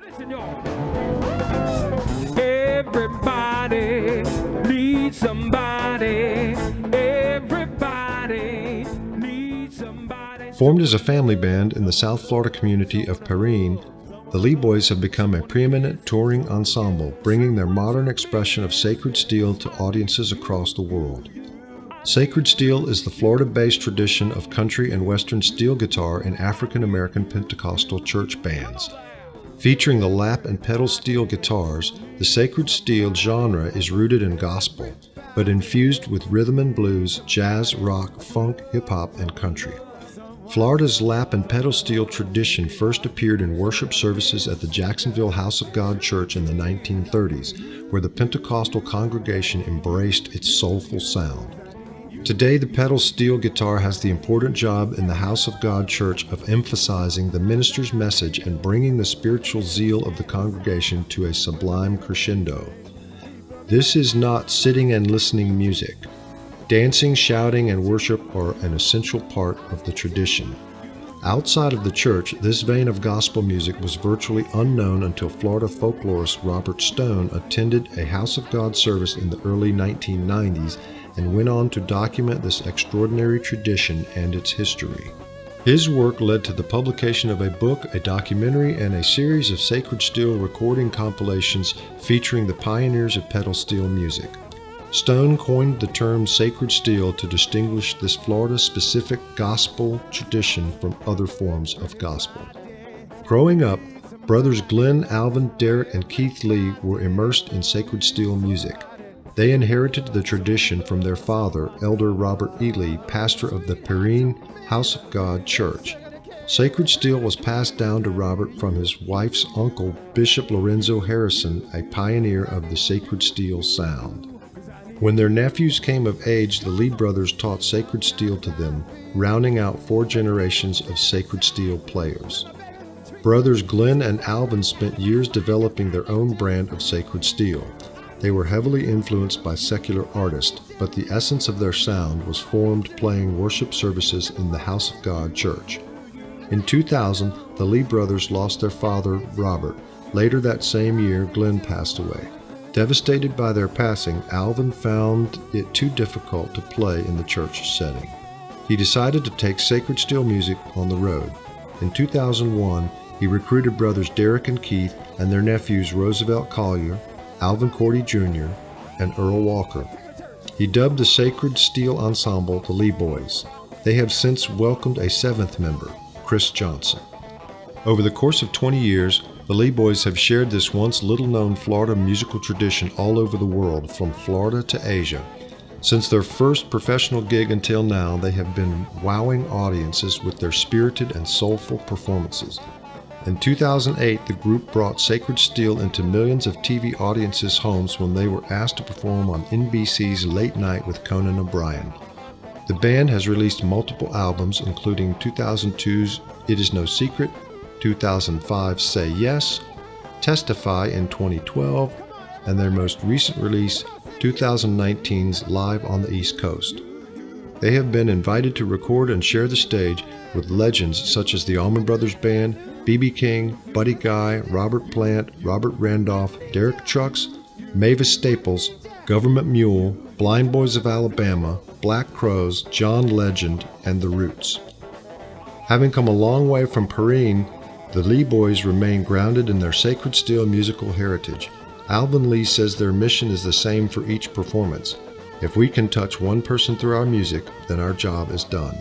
Listen, y'all. Everybody needs somebody. Everybody needs somebody. Formed as a family band in the South Florida community of Perrine, the Lee Boys have become a preeminent touring ensemble, bringing their modern expression of sacred steel to audiences across the world. Sacred steel is the Florida-based tradition of country and western steel guitar in African American Pentecostal church bands. Featuring the lap and pedal steel guitars, the sacred steel genre is rooted in gospel, but infused with rhythm and blues, jazz, rock, funk, hip-hop, and country. Florida's lap and pedal steel tradition first appeared in worship services at the Jacksonville House of God Church in the 1930s, where the Pentecostal congregation embraced its soulful sound. Today, the pedal steel guitar has the important job in the House of God Church of emphasizing the minister's message and bringing the spiritual zeal of the congregation to a sublime crescendo. This is not sitting and listening music. Dancing, shouting, and worship are an essential part of the tradition. Outside of the church, this vein of gospel music was virtually unknown until Florida folklorist Robert Stone attended a House of God service in the early 1990s and went on to document this extraordinary tradition and its history. His work led to the publication of a book, a documentary, and a series of sacred steel recording compilations featuring the pioneers of pedal steel music. Stone coined the term sacred steel to distinguish this Florida-specific gospel tradition from other forms of gospel. Growing up, brothers Glenn, Alvin, Derek, and Keith Lee were immersed in sacred steel music. They inherited the tradition from their father, Elder Robert E. Lee, pastor of the Perrine House of God Church. Sacred steel was passed down to Robert from his wife's uncle, Bishop Lorenzo Harrison, a pioneer of the sacred steel sound. When their nephews came of age, the Lee brothers taught sacred steel to them, rounding out 4 generations of sacred steel players. Brothers Glenn and Alvin spent years developing their own brand of sacred steel. They were heavily influenced by secular artists, but the essence of their sound was formed playing worship services in the House of God Church. In 2000, the Lee brothers lost their father, Robert. Later that same year, Glenn passed away. Devastated by their passing, Alvin found it too difficult to play in the church setting. He decided to take sacred steel music on the road. In 2001, he recruited brothers Derek and Keith and their nephews Roosevelt Collier, Alvin Cordy Jr., and Earl Walker. He dubbed the sacred steel ensemble the Lee Boys. They have since welcomed a 7th member, Chris Johnson. Over the course of 20 years, the Lee Boys have shared this once little-known Florida musical tradition all over the world, from Florida to Asia. Since their first professional gig until now, they have been wowing audiences with their spirited and soulful performances. In 2008, the group brought sacred steel into millions of TV audiences' homes when they were asked to perform on NBC's Late Night with Conan O'Brien. The band has released multiple albums, including 2002's It Is No Secret, 2005's Say Yes, Testify in 2012, and their most recent release, 2019's Live on the East Coast. They have been invited to record and share the stage with legends such as the Allman Brothers Band, B.B. King, Buddy Guy, Robert Plant, Robert Randolph, Derek Trucks, Mavis Staples, Government Mule, Blind Boys of Alabama, Black Crowes, John Legend, and The Roots. Having come a long way from Perrine, the Lee Boys remain grounded in their sacred steel musical heritage. Alvin Lee says their mission is the same for each performance. If we can touch one person through our music, then our job is done.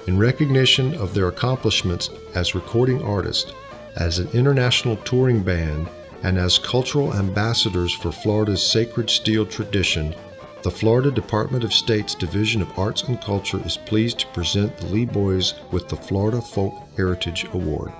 In recognition of their accomplishments as recording artists, as an international touring band, and as cultural ambassadors for Florida's sacred steel tradition, the Florida Department of State's Division of Arts and Culture is pleased to present the Lee Boys with the Florida Folk Heritage Award.